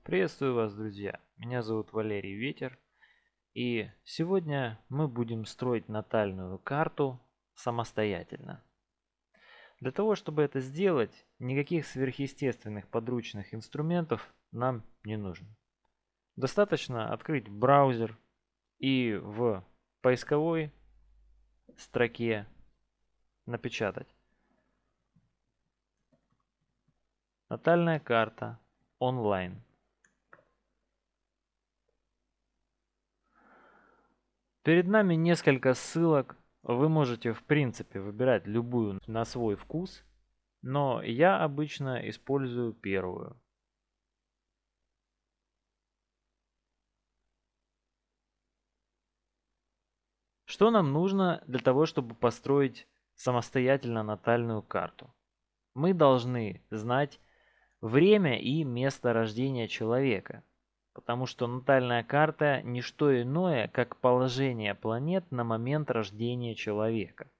Приветствую вас, друзья! Меня зовут Валерий Ветер, и сегодня мы будем строить натальную карту самостоятельно. Для того, чтобы это сделать, никаких сверхъестественных подручных инструментов нам не нужно. Достаточно открыть браузер и в поисковой строке напечатать «Натальная карта онлайн». Перед нами несколько ссылок. Вы можете в принципе выбирать любую на свой вкус, но я обычно использую первую. Что нам нужно для того, чтобы построить самостоятельно натальную карту? Мы должны знать время и место рождения человека, потому что натальная карта не что иное, как положение планет на момент рождения человека.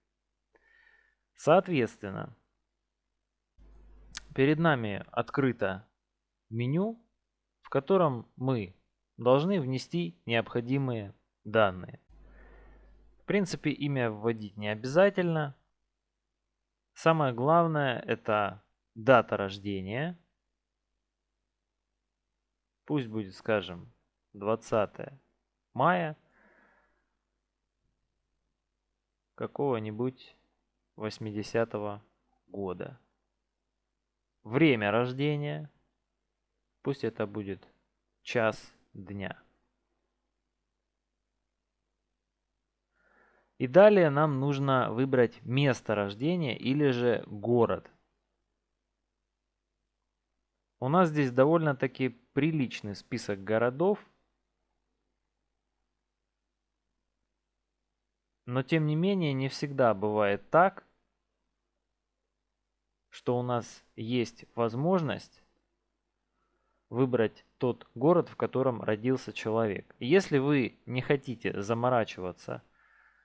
Соответственно, перед нами открыто меню, в котором мы должны внести необходимые данные. В принципе, имя вводить не обязательно. Самое главное это дата рождения. Пусть будет, скажем, 20 мая какого-нибудь 80-го года. Время рождения. Пусть это будет час дня. И далее нам нужно выбрать место рождения или же город. У нас здесь довольно-таки приличный список городов, но тем не менее не всегда бывает так, что у нас есть возможность выбрать тот город, в котором родился человек. Если вы не хотите заморачиваться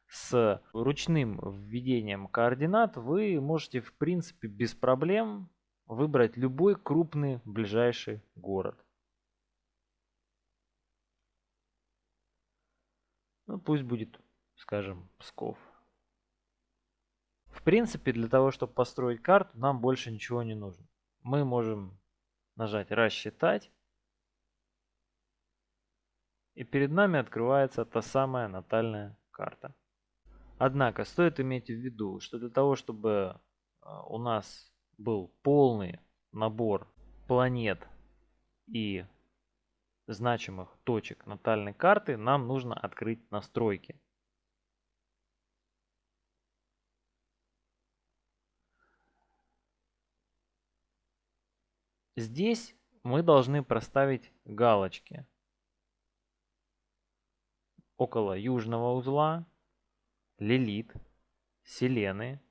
с ручным введением координат, вы можете в принципе без проблем выбрать любой крупный ближайший город. Ну, пусть будет, скажем, Псков. В принципе, для того, чтобы построить карту, нам больше ничего не нужно. Мы можем нажать «Рассчитать», и перед нами открывается та самая натальная карта. Однако стоит иметь в виду, что для того, чтобы у нас был полный набор планет и значимых точек натальной карты, нам нужно открыть настройки. Здесь мы должны проставить галочки около южного узла, Лилит, Селены,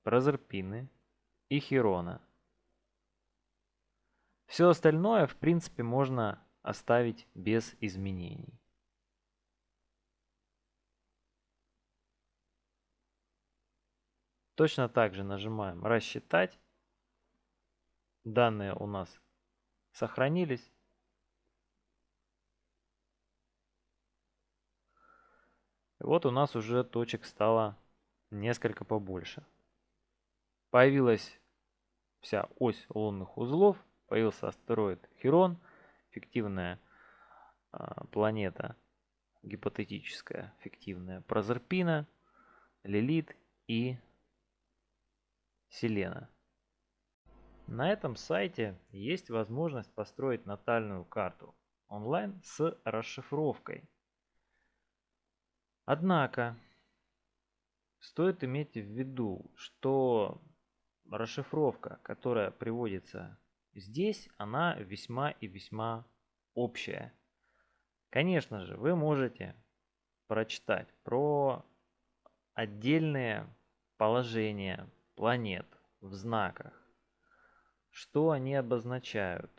Прозерпины и Хирона. Все остальное, в принципе, можно оставить без изменений. Точно так же нажимаем «Рассчитать». Данные у нас сохранились. Вот у нас уже точек стало несколько побольше. Появилась вся ось лунных узлов, появился астероид Хирон, фиктивная планета, гипотетическая фиктивная Прозерпина, Лилит и Селена. На этом сайте есть возможность построить натальную карту онлайн с расшифровкой. Однако стоит иметь в виду, что расшифровка, которая приводится здесь, она весьма и весьма общая. Конечно же, вы можете прочитать про отдельные положения планет в знаках, что они обозначают,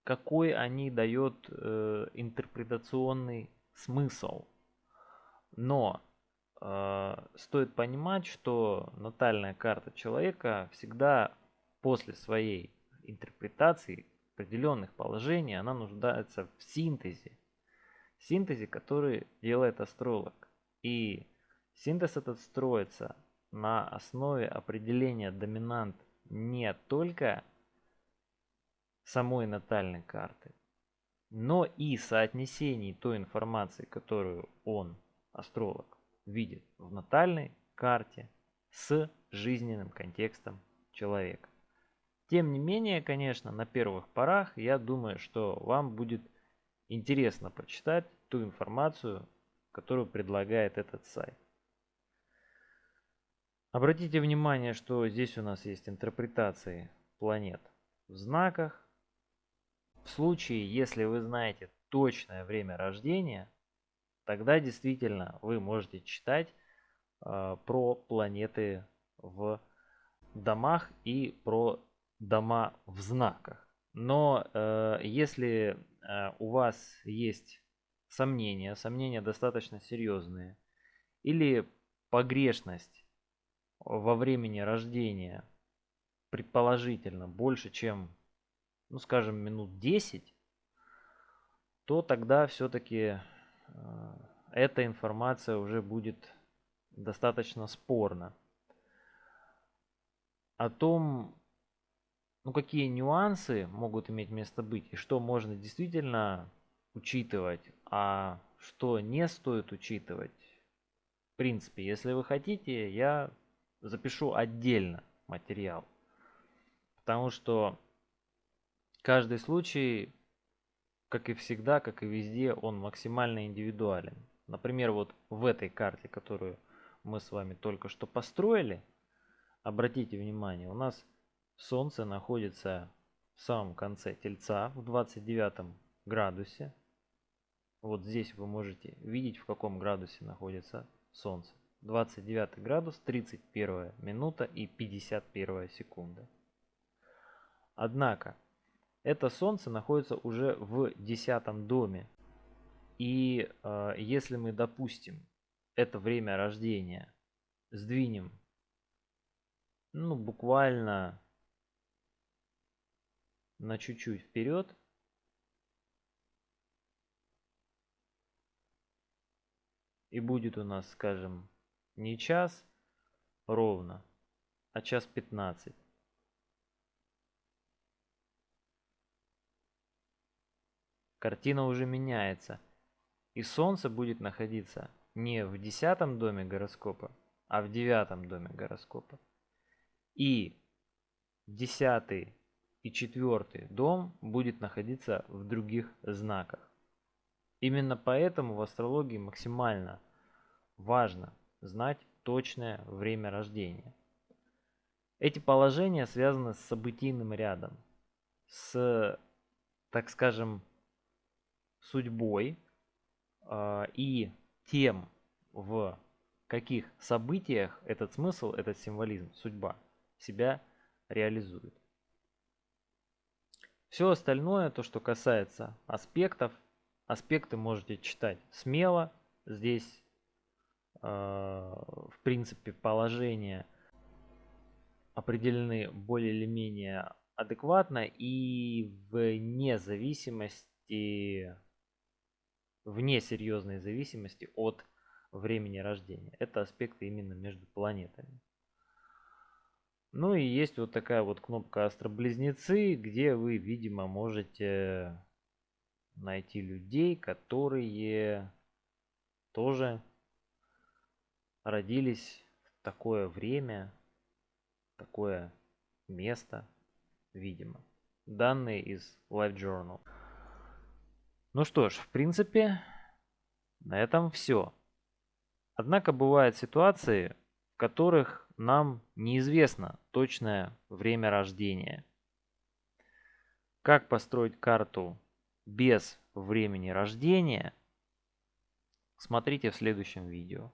какой они дают интерпретационный смысл. Но стоит понимать, что натальная карта человека всегда после своей интерпретации определенных положений, она нуждается в синтезе. Синтезе, который делает астролог. И синтез этот строится на основе определения доминант не только самой натальной карты, но и соотнесений той информации, которую он, астролог, видит в натальной карте с жизненным контекстом человека. Тем не менее, конечно, на первых порах я думаю, что вам будет интересно почитать ту информацию, которую предлагает этот сайт. Обратите внимание, что здесь у нас есть интерпретации планет в знаках. В случае, если вы знаете точное время рождения, тогда действительно вы можете читать про планеты в домах и про дома в знаках. Но если у вас есть сомнения достаточно серьезные, или погрешность во времени рождения предположительно больше, чем, ну скажем, минут 10, то тогда все-таки эта информация уже будет достаточно спорна. О том, ну, какие нюансы могут иметь место быть и что можно действительно учитывать, а что не стоит учитывать. В принципе, если вы хотите, я запишу отдельно материал. Потому что каждый случай, как и всегда, как и везде, он максимально индивидуален. Например, вот в этой карте, которую мы с вами только что построили, обратите внимание, у нас Солнце находится в самом конце Тельца, в 29 градусе. Вот здесь вы можете видеть, в каком градусе находится Солнце. 29 градус, 31 минута и 51 секунда. Однако, это Солнце находится уже в 10 доме. И если мы, допустим, это время рождения сдвинем, ну, буквально на чуть-чуть вперед, и будет у нас, скажем, не час ровно, а час 15. Картина уже меняется. И Солнце будет находиться не в 10 доме гороскопа, а в 9 доме гороскопа. И 10 и 4 дом будет находиться в других знаках. Именно поэтому в астрологии максимально важно знать точное время рождения. Эти положения связаны с событийным рядом, с, так скажем, судьбой и тем, в каких событиях этот смысл, этот символизм, судьба себя реализует. Все остальное, то, что касается аспектов, аспекты можете читать смело. Здесь, в принципе, положения определены более или менее адекватно и вне серьезной зависимости от времени рождения. Это аспекты именно между планетами. Ну и есть вот такая вот кнопка Астроблизнецы, где вы, видимо, можете найти людей, которые тоже родились в такое время, такое место, видимо. Данные из Life Journal. Ну что ж, в принципе, на этом все. Однако бывают ситуации, в которых нам неизвестно точное время рождения. Как построить карту без времени рождения, смотрите в следующем видео.